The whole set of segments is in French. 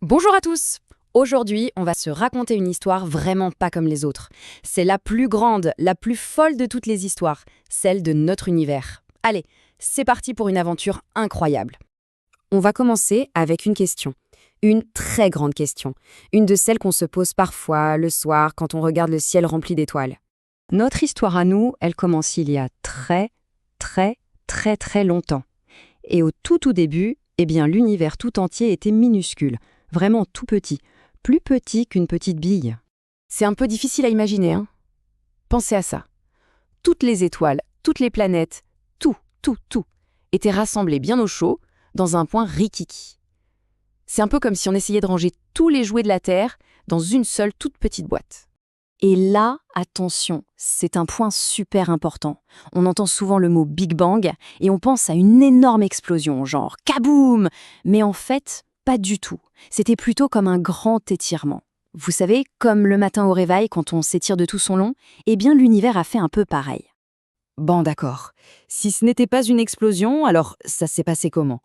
Bonjour à tous! Aujourd'hui, on va se raconter une histoire vraiment pas comme les autres. C'est la plus grande, la plus folle de toutes les histoires, celle de notre univers. Allez, c'est parti pour une aventure incroyable. On va commencer avec une question. Une très grande question. Une de celles qu'on se pose parfois le soir quand on regarde le ciel rempli d'étoiles. Notre histoire à nous, elle commence il y a très longtemps. Et au tout début, l'univers tout entier était minuscule. Vraiment tout petit, plus petit qu'une petite bille. C'est un peu difficile à imaginer, hein? Pensez à ça. Toutes les étoiles, toutes les planètes, tout, étaient rassemblés bien au chaud, dans un point rikiki. C'est un peu comme si on essayait de ranger tous les jouets de la Terre dans une seule toute petite boîte. Et là, attention, c'est un point super important. On entend souvent le mot Big Bang et on pense à une énorme explosion, genre kaboum! Mais en fait, pas du tout. C'était plutôt comme un grand étirement. Vous savez, comme le matin au réveil quand on s'étire de tout son long, l'univers a fait un peu pareil. Bon, d'accord. Si ce n'était pas une explosion, alors ça s'est passé comment?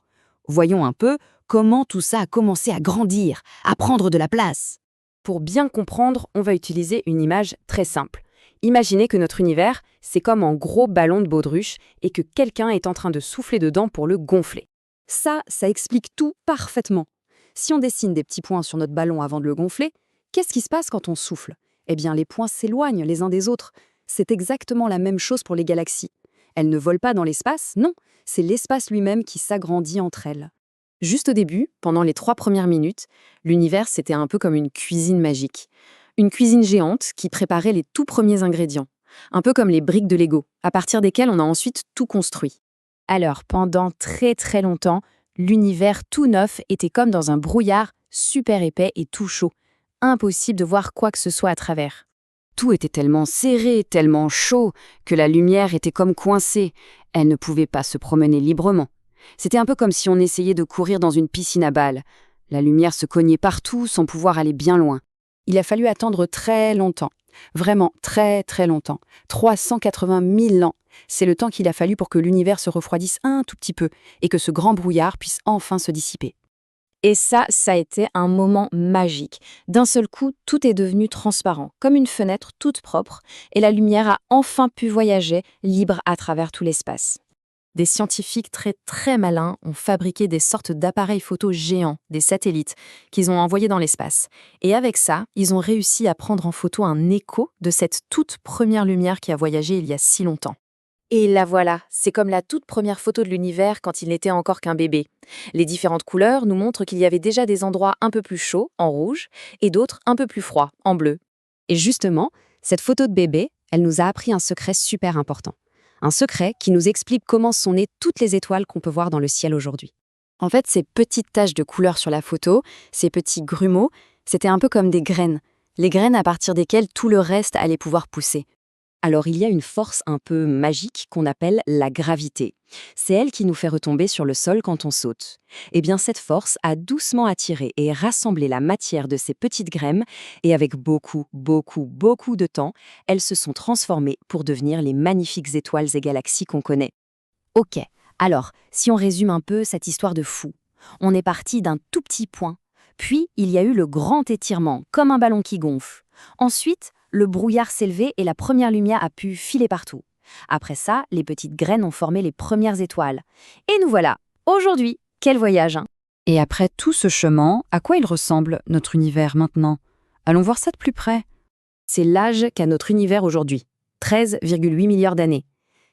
Voyons un peu comment tout ça a commencé à grandir, à prendre de la place. Pour bien comprendre, on va utiliser une image très simple. Imaginez que notre univers, c'est comme un gros ballon de baudruche et que quelqu'un est en train de souffler dedans pour le gonfler. Ça explique tout parfaitement. Si on dessine des petits points sur notre ballon avant de le gonfler, qu'est-ce qui se passe quand on souffle? Les points s'éloignent les uns des autres. C'est exactement la même chose pour les galaxies. Elles ne volent pas dans l'espace, non, c'est l'espace lui-même qui s'agrandit entre elles. Juste au début, pendant les 3 premières minutes, l'univers c'était un peu comme une cuisine magique. Une cuisine géante qui préparait les tout premiers ingrédients. Un peu comme les briques de Lego, à partir desquelles on a ensuite tout construit. Alors, pendant très longtemps, l'univers tout neuf était comme dans un brouillard super épais et tout chaud. Impossible de voir quoi que ce soit à travers. Tout était tellement serré, tellement chaud, que la lumière était comme coincée. Elle ne pouvait pas se promener librement. C'était un peu comme si on essayait de courir dans une piscine à balles. La lumière se cognait partout sans pouvoir aller bien loin. Il a fallu attendre très longtemps. Vraiment très longtemps. 380 000 ans. C'est le temps qu'il a fallu pour que l'univers se refroidisse un tout petit peu et que ce grand brouillard puisse enfin se dissiper. Et ça a été un moment magique. D'un seul coup, tout est devenu transparent, comme une fenêtre toute propre, et la lumière a enfin pu voyager libre à travers tout l'espace. Des scientifiques très malins ont fabriqué des sortes d'appareils photo géants, des satellites, qu'ils ont envoyés dans l'espace. Et avec ça, ils ont réussi à prendre en photo un écho de cette toute première lumière qui a voyagé il y a si longtemps. Et la voilà, c'est comme la toute première photo de l'univers quand il n'était encore qu'un bébé. Les différentes couleurs nous montrent qu'il y avait déjà des endroits un peu plus chauds, en rouge, et d'autres un peu plus froids, en bleu. Et justement, cette photo de bébé, elle nous a appris un secret super important. Un secret qui nous explique comment sont nées toutes les étoiles qu'on peut voir dans le ciel aujourd'hui. En fait, ces petites taches de couleur sur la photo, ces petits grumeaux, c'était un peu comme des graines. Les graines à partir desquelles tout le reste allait pouvoir pousser. Alors il y a une force un peu magique qu'on appelle la gravité. C'est elle qui nous fait retomber sur le sol quand on saute. Cette force a doucement attiré et rassemblé la matière de ces petites graines et avec beaucoup de temps, elles se sont transformées pour devenir les magnifiques étoiles et galaxies qu'on connaît. Ok, alors si on résume un peu cette histoire de fou, on est parti d'un tout petit point, puis il y a eu le grand étirement, comme un ballon qui gonfle. Ensuite, le brouillard s'est levé et la première lumière a pu filer partout. Après ça, les petites graines ont formé les premières étoiles. Et nous voilà, aujourd'hui, quel voyage, hein? Et après tout ce chemin, à quoi il ressemble, notre univers maintenant? Allons voir ça de plus près. C'est l'âge qu'a notre univers aujourd'hui, 13,8 milliards d'années.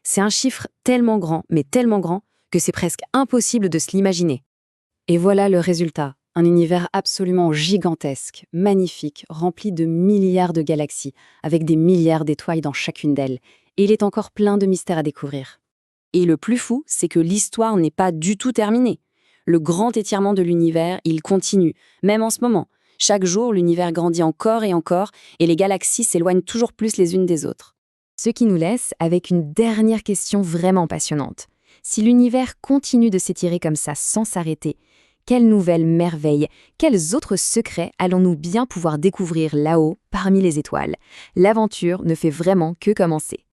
C'est un chiffre tellement grand, mais tellement grand, que c'est presque impossible de se l'imaginer. Et voilà le résultat. Un univers absolument gigantesque, magnifique, rempli de milliards de galaxies, avec des milliards d'étoiles dans chacune d'elles. Et il est encore plein de mystères à découvrir. Et le plus fou, c'est que l'histoire n'est pas du tout terminée. Le grand étirement de l'univers, il continue, même en ce moment. Chaque jour, l'univers grandit encore, et les galaxies s'éloignent toujours plus les unes des autres. Ce qui nous laisse avec une dernière question vraiment passionnante. Si l'univers continue de s'étirer comme ça sans s'arrêter, quelles nouvelles merveilles, quels autres secrets allons-nous bien pouvoir découvrir là-haut, parmi les étoiles? L'aventure ne fait vraiment que commencer.